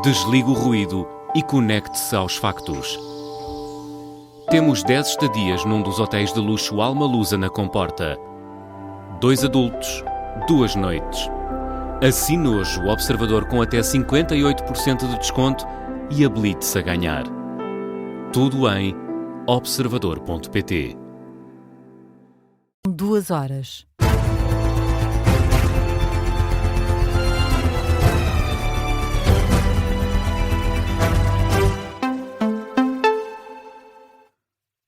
Desligue o ruído e conecte-se aos factos. Temos 10 estadias num dos hotéis de luxo Alma Lusa na Comporta. 2 adultos, 2 noites. Assine hoje o Observador com até 58% de desconto e habilite-se a ganhar. Tudo em observador.pt. 2 horas.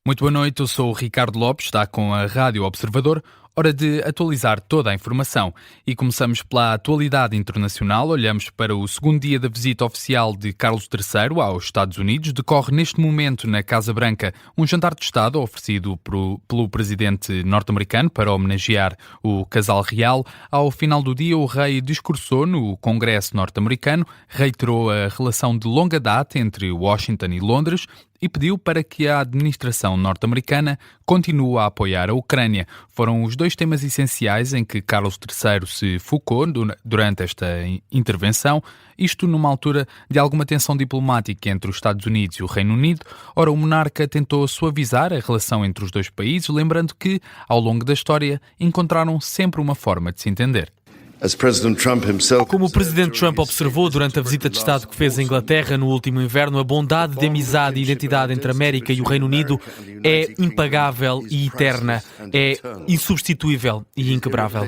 Muito boa noite, eu sou o Ricardo Lopes, está com a Rádio Observador. Hora de atualizar toda a informação e começamos pela atualidade internacional. Olhamos para o segundo dia da visita oficial de Carlos III aos Estados Unidos. Decorre neste momento na Casa Branca um jantar de Estado oferecido pelo presidente norte-americano para homenagear o casal real. Ao final do dia, o rei discursou no Congresso norte-americano, reiterou a relação de longa data entre Washington e Londres e pediu para que a administração norte-americana continue a apoiar a Ucrânia. Foram os dois temas essenciais em que Carlos III se focou durante esta intervenção, isto numa altura de alguma tensão diplomática entre os Estados Unidos e o Reino Unido. Ora, o monarca tentou suavizar a relação entre os dois países, lembrando que, ao longo da história, encontraram sempre uma forma de se entender. Como o presidente Trump observou durante a visita de Estado que fez à Inglaterra no último inverno, a bondade de amizade e identidade entre a América e o Reino Unido é impagável e eterna, é insubstituível e inquebrável.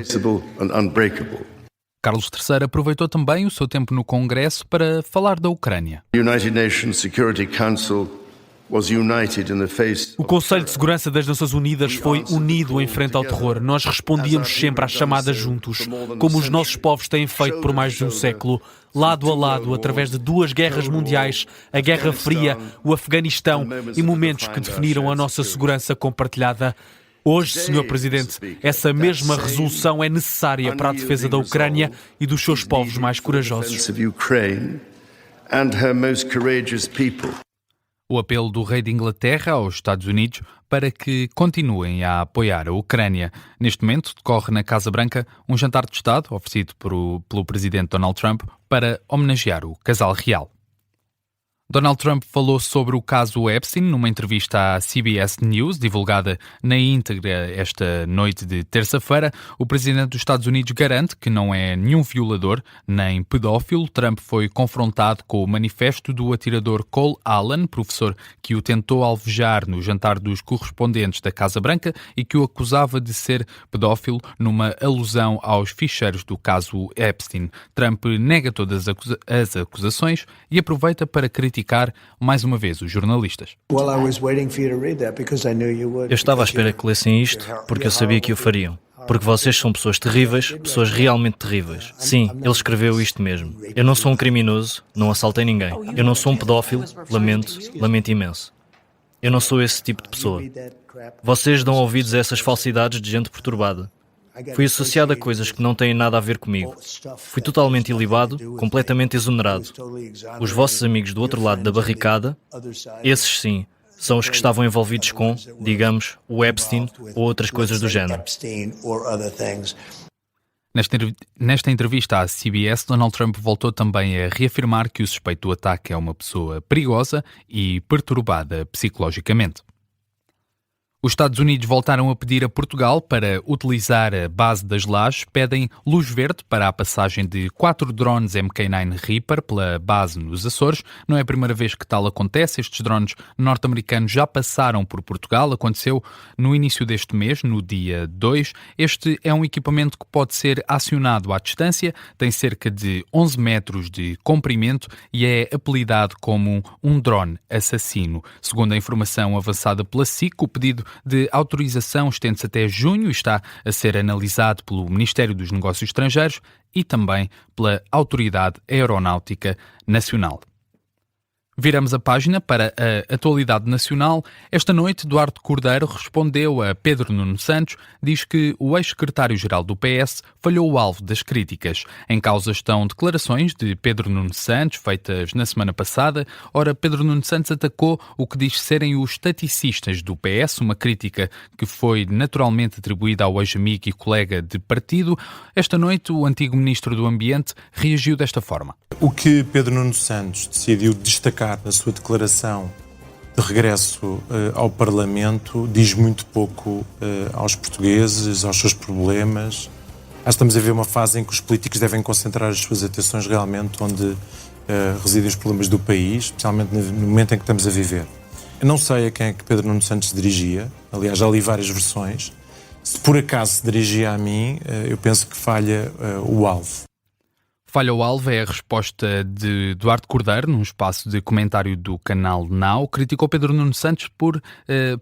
Carlos III aproveitou também o seu tempo no Congresso para falar da Ucrânia. O Conselho de Segurança das Nações Unidas foi unido em frente ao terror. Nós respondíamos sempre às chamadas juntos, como os nossos povos têm feito por mais de um século, lado a lado, através de 2 guerras mundiais, a Guerra Fria, o Afeganistão e momentos que definiram a nossa segurança compartilhada. Hoje, Sr. Presidente, essa mesma resolução é necessária para a defesa da Ucrânia e dos seus povos mais corajosos. O apelo do rei de Inglaterra aos Estados Unidos para que continuem a apoiar a Ucrânia. Neste momento, decorre na Casa Branca um jantar de Estado oferecido pelo presidente Donald Trump para homenagear o casal real. Donald Trump falou sobre o caso Epstein numa entrevista à CBS News, divulgada na íntegra esta noite de terça-feira. O presidente dos Estados Unidos garante que não é nenhum violador nem pedófilo. Trump foi confrontado com o manifesto do atirador Cole Allen, professor que o tentou alvejar no jantar dos correspondentes da Casa Branca e que o acusava de ser pedófilo numa alusão aos ficheiros do caso Epstein. Trump nega todas as acusações e aproveita para criticar mais uma vez os jornalistas. Eu estava à espera que lessem isto porque eu sabia que o fariam. Porque vocês são pessoas terríveis, pessoas realmente terríveis. Sim, ele escreveu isto mesmo. Eu não sou um criminoso, não assaltei ninguém. Eu não sou um pedófilo, lamento imenso. Eu não sou esse tipo de pessoa. Vocês dão ouvidos a essas falsidades de gente perturbada. Fui associado a coisas que não têm nada a ver comigo. Fui totalmente ilibado, completamente exonerado. Os vossos amigos do outro lado da barricada, esses sim, são os que estavam envolvidos com, digamos, o Epstein ou outras coisas do género. Nesta entrevista à CBS, Donald Trump voltou também a reafirmar que o suspeito do ataque é uma pessoa perigosa e perturbada psicologicamente. Os Estados Unidos voltaram a pedir a Portugal para utilizar a base das Lajes, pedem luz verde para a passagem de 4 drones MK9 Reaper pela base nos Açores. Não é a primeira vez que tal acontece, estes drones norte-americanos já passaram por Portugal, aconteceu no início deste mês, no dia 2. Este é um equipamento que pode ser acionado à distância, tem cerca de 11 metros de comprimento e é apelidado como um drone assassino. Segundo a informação avançada pela SIC, o pedido de autorização estende-se até junho e está a ser analisado pelo Ministério dos Negócios Estrangeiros e também pela Autoridade Aeronáutica Nacional. Viramos a página para a atualidade nacional. Esta noite, Duarte Cordeiro respondeu a Pedro Nuno Santos, diz que o ex-secretário-geral do PS falhou o alvo das críticas. Em causa estão declarações de Pedro Nuno Santos, feitas na semana passada. Ora, Pedro Nuno Santos atacou o que diz serem os estaticistas do PS, uma crítica que foi naturalmente atribuída ao ex-amigo e colega de partido. Esta noite, o antigo ministro do Ambiente reagiu desta forma. O que Pedro Nuno Santos decidiu destacar na sua declaração de regresso ao Parlamento diz muito pouco aos portugueses, aos seus problemas. Acho que estamos a ver uma fase em que os políticos devem concentrar as suas atenções realmente onde residem os problemas do país, especialmente no momento em que estamos a viver. Eu não sei a quem é que Pedro Nuno Santos se dirigia, aliás já li várias versões. Se por acaso se dirigia a mim, eu penso que falha o alvo. Falha o alvo é a resposta de Duarte Cordeiro, num espaço de comentário do canal Now. Criticou Pedro Nuno Santos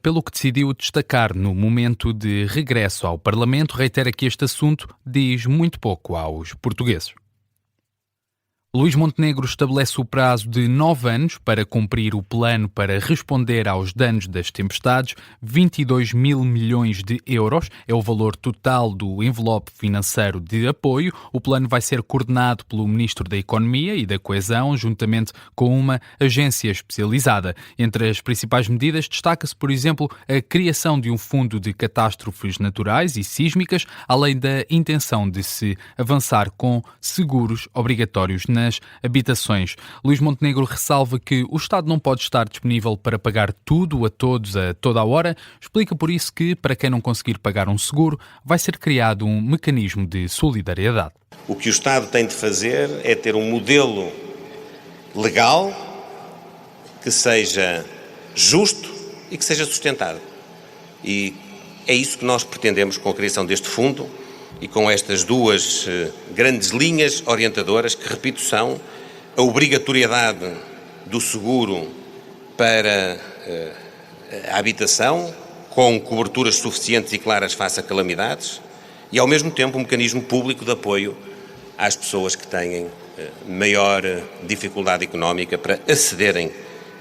pelo que decidiu destacar no momento de regresso ao Parlamento. Reitera que este assunto diz muito pouco aos portugueses. Luís Montenegro estabelece o prazo de 9 anos para cumprir o plano para responder aos danos das tempestades. 22 mil milhões de euros é o valor total do envelope financeiro de apoio. O plano vai ser coordenado pelo Ministro da Economia e da Coesão, juntamente com uma agência especializada. Entre as principais medidas destaca-se, por exemplo, a criação de um fundo de catástrofes naturais e sísmicas, além da intenção de se avançar com seguros obrigatórios nas habitações. Luís Montenegro ressalva que o Estado não pode estar disponível para pagar tudo a todos a toda a hora. Explica por isso que, para quem não conseguir pagar um seguro, vai ser criado um mecanismo de solidariedade. O que o Estado tem de fazer é ter um modelo legal que seja justo e que seja sustentado. E é isso que nós pretendemos com a criação deste fundo e com estas duas grandes linhas orientadoras, que, repito, são a obrigatoriedade do seguro para a habitação, com coberturas suficientes e claras face a calamidades, e, ao mesmo tempo, um mecanismo público de apoio às pessoas que têm maior dificuldade económica para acederem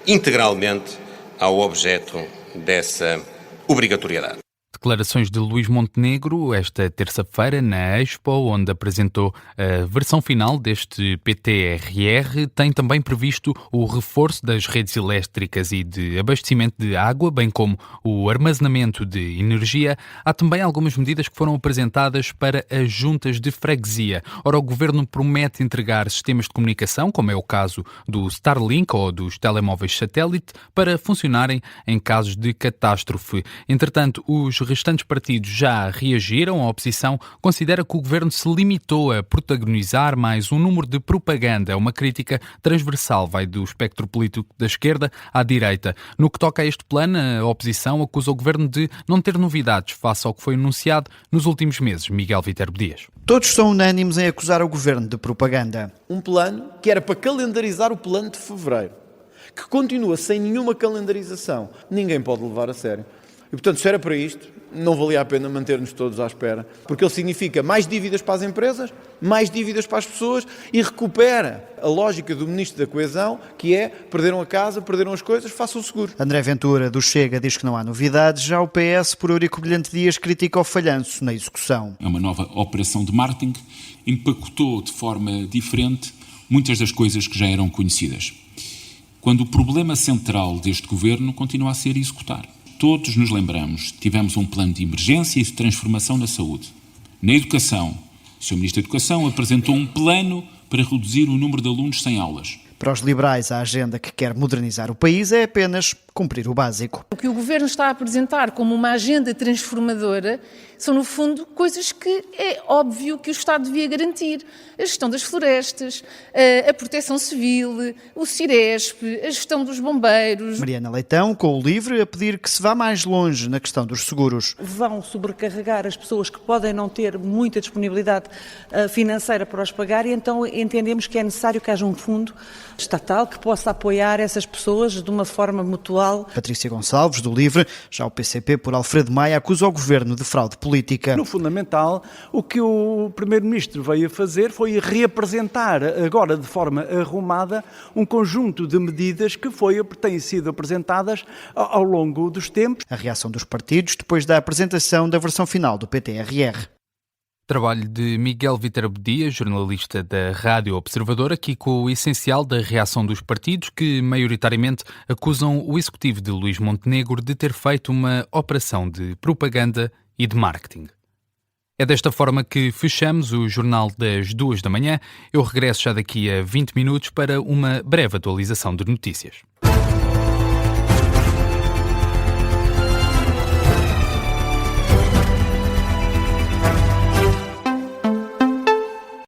integralmente ao objeto dessa obrigatoriedade. Declarações de Luís Montenegro esta terça-feira na Expo, onde apresentou a versão final deste PTRR. Tem também previsto o reforço das redes elétricas e de abastecimento de água, bem como o armazenamento de energia. Há também algumas medidas que foram apresentadas para as juntas de freguesia. Ora, o Governo promete entregar sistemas de comunicação, como é o caso do Starlink ou dos telemóveis satélite, para funcionarem em casos de catástrofe. Entretanto, os restantes partidos já reagiram. A oposição considera que o Governo se limitou a protagonizar mais um número de propaganda. É uma crítica transversal, vai do espectro político da esquerda à direita. No que toca a este plano, a oposição acusa o Governo de não ter novidades face ao que foi anunciado nos últimos meses. Miguel Viterbo Dias. Todos são unânimes em acusar o Governo de propaganda. Um plano que era para calendarizar o plano de fevereiro, que continua sem nenhuma calendarização. Ninguém pode levar a sério. E, portanto, se era para isto, não valia a pena manter-nos todos à espera, porque ele significa mais dívidas para as empresas, mais dívidas para as pessoas e recupera a lógica do Ministro da Coesão, que é: perderam a casa, perderam as coisas, façam o seguro. André Ventura, do Chega, diz que não há novidades. Já o PS, por Eurico Brilhante Dias, critica o falhanço na execução. É uma nova operação de marketing, empacotou de forma diferente muitas das coisas que já eram conhecidas, quando o problema central deste governo continua a ser executar. Todos nos lembramos, tivemos um plano de emergência e de transformação na saúde. Na educação, o Sr. Ministro da Educação apresentou um plano para reduzir o número de alunos sem aulas. Para os liberais, a agenda que quer modernizar o país é apenas cumprir o básico. O que o Governo está a apresentar como uma agenda transformadora são, no fundo, coisas que é óbvio que o Estado devia garantir. A gestão das florestas, a proteção civil, o Ciresp, a gestão dos bombeiros. Mariana Leitão, com o LIVRE, a pedir que se vá mais longe na questão dos seguros. Vão sobrecarregar as pessoas que podem não ter muita disponibilidade financeira para os pagar, e então entendemos que é necessário que haja um fundo estatal que possa apoiar essas pessoas de uma forma mutual pessoal. Patrícia Gonçalves, do LIVRE. Já o PCP, por Alfredo Maia, acusa o governo de fraude política. No fundamental, o que o Primeiro-Ministro veio a fazer foi reapresentar, agora de forma arrumada, um conjunto de medidas que têm sido apresentadas ao longo dos tempos. A reação dos partidos depois da apresentação da versão final do PTRR. Trabalho de Miguel Vítor Abdias, jornalista da Rádio Observador, aqui com o essencial da reação dos partidos que, maioritariamente, acusam o executivo de Luís Montenegro de ter feito uma operação de propaganda e de marketing. É desta forma que fechamos o Jornal das 2 da manhã. Eu regresso já daqui a 20 minutos para uma breve atualização de notícias.